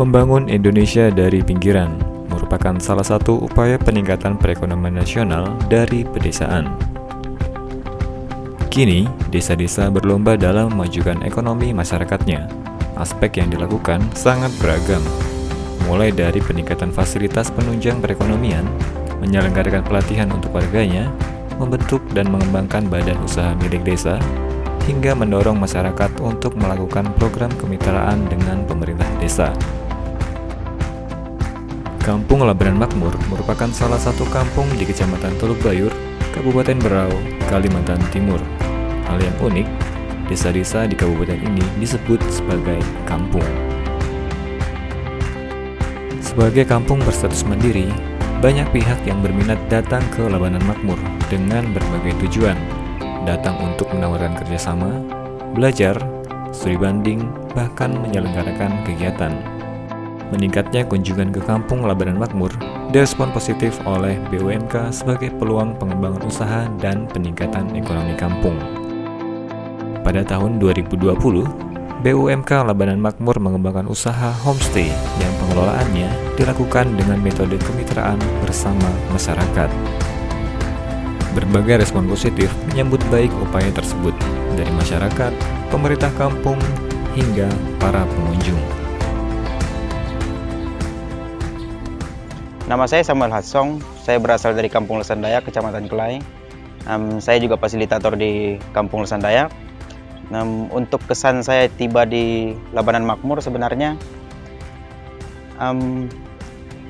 Membangun Indonesia dari pinggiran merupakan salah satu upaya peningkatan perekonomian nasional dari pedesaan. Kini, desa-desa berlomba dalam memajukan ekonomi masyarakatnya. Aspek yang dilakukan sangat beragam, mulai dari peningkatan fasilitas penunjang perekonomian, menyelenggarakan pelatihan untuk warganya, membentuk dan mengembangkan badan usaha milik desa, hingga mendorong masyarakat untuk melakukan program kemitraan dengan pemerintah desa. Kampung Labanan Makmur merupakan salah satu kampung di Kecamatan Teluk Bayur, Kabupaten Berau, Kalimantan Timur. Hal yang unik, desa-desa di kabupaten ini disebut sebagai kampung. Sebagai kampung berstatus mandiri, banyak pihak yang berminat datang ke Labanan Makmur dengan berbagai tujuan. Datang untuk menawarkan kerjasama, belajar, studi banding, bahkan menyelenggarakan kegiatan. Meningkatnya kunjungan ke Kampung Labanan Makmur direspon positif oleh BUMK sebagai peluang pengembangan usaha dan peningkatan ekonomi kampung. Pada tahun 2020, BUMK Labanan Makmur mengembangkan usaha homestay yang pengelolaannya dilakukan dengan metode kemitraan bersama masyarakat. Berbagai respon positif menyambut baik upaya tersebut dari masyarakat, pemerintah kampung, hingga para pengunjung. Nama saya Samuel Hassong, saya berasal dari Kampung Lesandaya, Kecamatan Kelai. Saya juga fasilitator di Kampung Lesandaya. Untuk kesan saya tiba di Labanan Makmur sebenarnya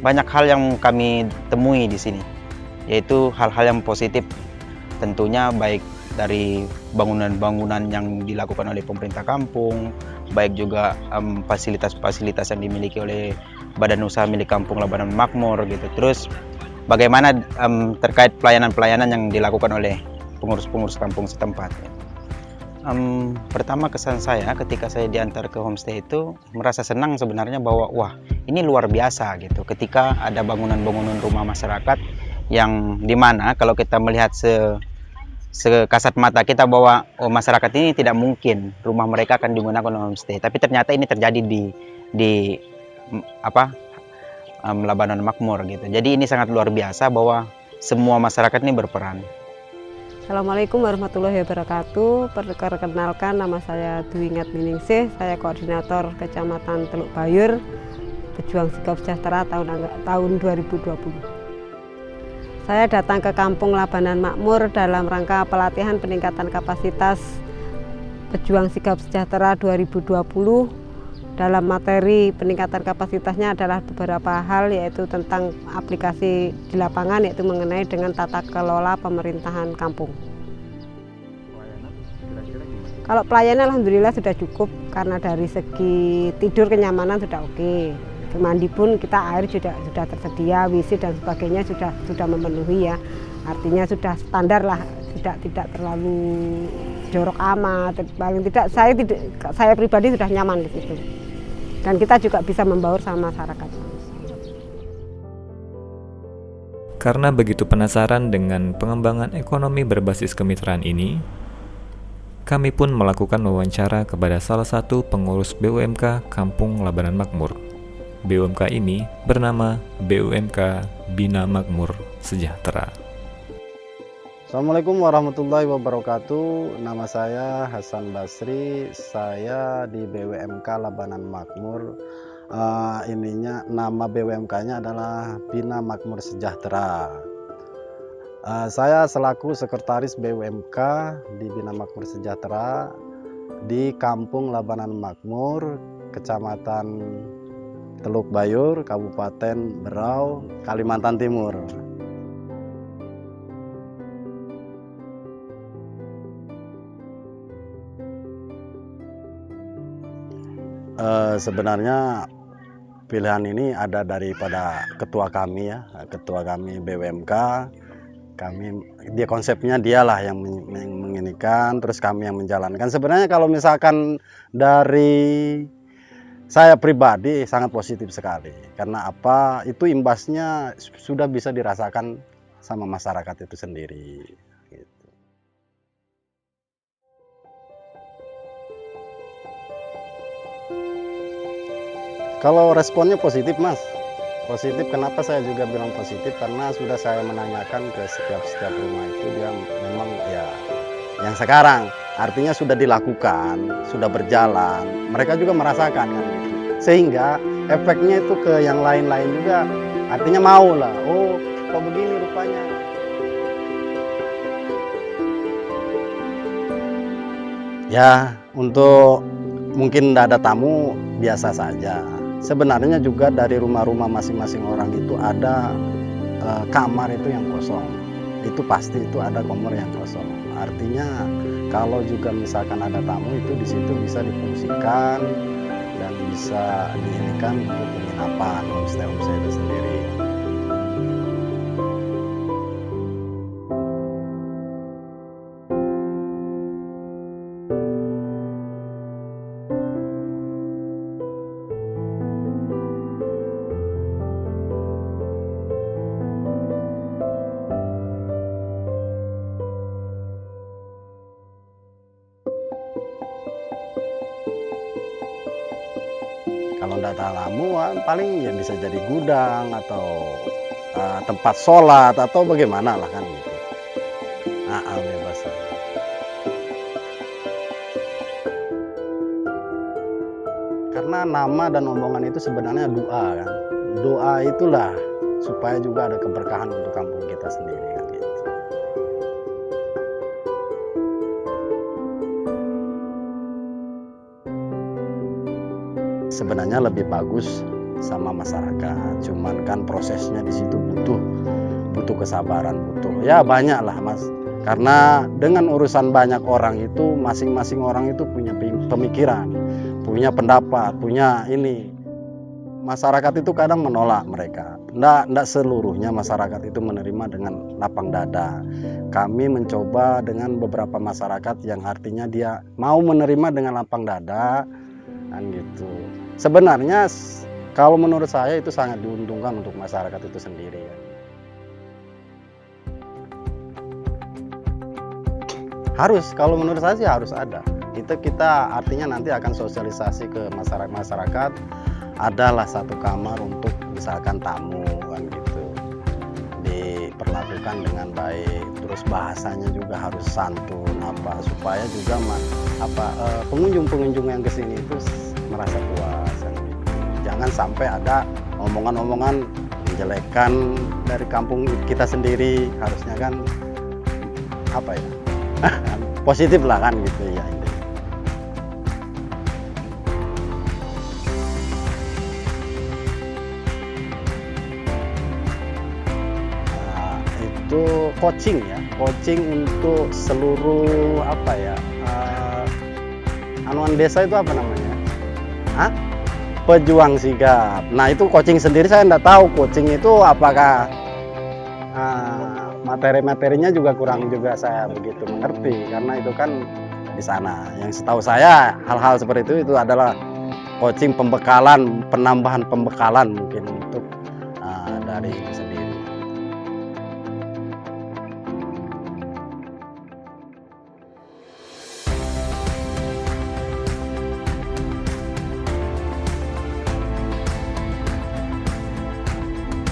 banyak hal yang kami temui di sini, yaitu hal-hal yang positif, tentunya baik dari bangunan-bangunan yang dilakukan oleh pemerintah kampung, baik juga fasilitas-fasilitas yang dimiliki oleh badan usaha milik Kampung Labanan Makmur gitu. Terus bagaimana terkait pelayanan-pelayanan yang dilakukan oleh pengurus-pengurus kampung setempat. Pertama kesan saya ketika saya diantar ke homestay itu merasa senang sebenarnya bahwa wah ini luar biasa gitu. Ketika ada bangunan-bangunan rumah masyarakat yang dimana kalau kita melihat sekasat mata kita bahwa masyarakat ini tidak mungkin rumah mereka akan digunakan homestay, tapi ternyata ini terjadi di Labanan Makmur gitu. Jadi ini sangat luar biasa bahwa semua masyarakat ini berperan. Assalamualaikum warahmatullahi wabarakatuh. Perkenalkan, nama saya Dwingat Miningsih, saya koordinator Kecamatan Teluk Bayur, Pejuang Sikap Sejahtera tahun 2020. Saya datang ke Kampung Labanan Makmur dalam rangka pelatihan peningkatan kapasitas Pejuang Sikap Sejahtera 2020. Dalam materi peningkatan kapasitasnya adalah beberapa hal, yaitu tentang aplikasi di lapangan, yaitu mengenai dengan tata kelola pemerintahan kampung. Kalau pelayanan alhamdulillah sudah cukup, karena dari segi tidur kenyamanan sudah oke. Mandi pun kita air sudah tersedia, WC dan sebagainya sudah memenuhi ya. Artinya sudah standar lah, tidak terlalu jorok amat. Paling tidak saya pribadi sudah nyaman di situ. Dan kita juga bisa membaur sama masyarakat. Karena begitu penasaran dengan pengembangan ekonomi berbasis kemitraan ini, kami pun melakukan wawancara kepada salah satu pengurus BUMK Kampung Labanan Makmur. BUMK ini bernama BUMK Bina Makmur Sejahtera. Assalamualaikum warahmatullahi wabarakatuh. Nama saya Hasan Basri. Saya di BUMK Labanan Makmur. Nama BUMK-nya adalah Bina Makmur Sejahtera. Saya selaku sekretaris BUMK di Bina Makmur Sejahtera di Kampung Labanan Makmur, Kecamatan Teluk Bayur, Kabupaten Berau, Kalimantan Timur. Sebenarnya pilihan ini ada daripada ketua kami ya, ketua kami BUMK. Dia konsepnya dialah yang menginikan, terus kami yang menjalankan. Sebenarnya kalau misalkan dari saya pribadi sangat positif sekali, karena apa? Itu imbasnya sudah bisa dirasakan sama masyarakat itu sendiri. Kalau responnya positif, Mas. Positif, kenapa saya juga bilang positif? Karena sudah saya menanyakan ke setiap rumah itu, dia memang ya yang sekarang artinya sudah dilakukan, sudah berjalan, mereka juga merasakan kan gitu. Sehingga efeknya itu ke yang lain-lain juga, artinya mau lah, oh kok begini rupanya. Ya, untuk mungkin tidak ada tamu biasa saja. Sebenarnya juga dari rumah-rumah masing-masing orang itu ada kamar itu yang kosong. Itu pasti itu ada kamar yang kosong. Artinya kalau juga misalkan ada tamu itu di situ bisa difungsikan dan bisa dijadikan untuk penginapan homestay itu sendiri. Kalau tidak tamu paling ya bisa jadi gudang atau tempat sholat atau bagaimana lah kan gitu. Bebas. Karena nama dan omongan itu sebenarnya doa kan. Doa itulah supaya juga ada keberkahan untuk kampung kita sendiri kan gitu. Sebenarnya lebih bagus sama masyarakat, cuman kan prosesnya di situ butuh kesabaran, ya banyak lah Mas. Karena dengan urusan banyak orang itu masing-masing orang itu punya pemikiran, punya pendapat, punya ini. Masyarakat itu kadang menolak mereka. Nggak seluruhnya masyarakat itu menerima dengan lapang dada. Kami mencoba dengan beberapa masyarakat yang artinya dia mau menerima dengan lapang dada kan gitu. Sebenarnya kalau menurut saya itu sangat diuntungkan untuk masyarakat itu sendiri ya. Harus, kalau menurut saya sih harus ada. Kita artinya nanti akan sosialisasi ke masyarakat, adalah satu kamar untuk misalkan tamu kan gitu. Diperlakukan dengan baik, terus bahasanya juga harus santun supaya juga pengunjung-pengunjung yang kesini itu merasa puas kan gitu. Jangan sampai ada omongan-omongan menjelekan dari kampung kita sendiri, harusnya kan positif lah kan gitu ya. Itu coaching untuk seluruh anuan desa itu apa namanya? Pejuang sigap. Nah itu coaching sendiri saya enggak tahu coaching itu apakah materi-materinya juga kurang juga saya begitu mengerti, karena itu kan di sana. Yang setahu saya hal-hal seperti itu adalah coaching pembekalan, penambahan pembekalan mungkin untuk dari itu sendiri.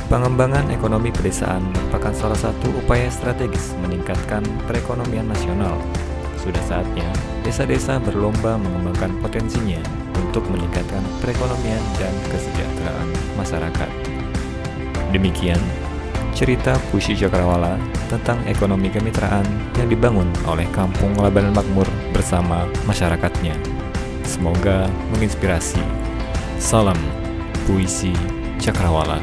Pengembangan ekonomi pedesaan merupakan salah satu upaya strategis meningkatkan perekonomian nasional. Sudah saatnya desa-desa berlomba mengembangkan potensinya untuk meningkatkan perekonomian dan kesejahteraan masyarakat. Demikian cerita Puisi Cakrawala tentang ekonomi kemitraan yang dibangun oleh Kampung Labanan Makmur bersama masyarakatnya. Semoga menginspirasi. Salam Puisi Cakrawala.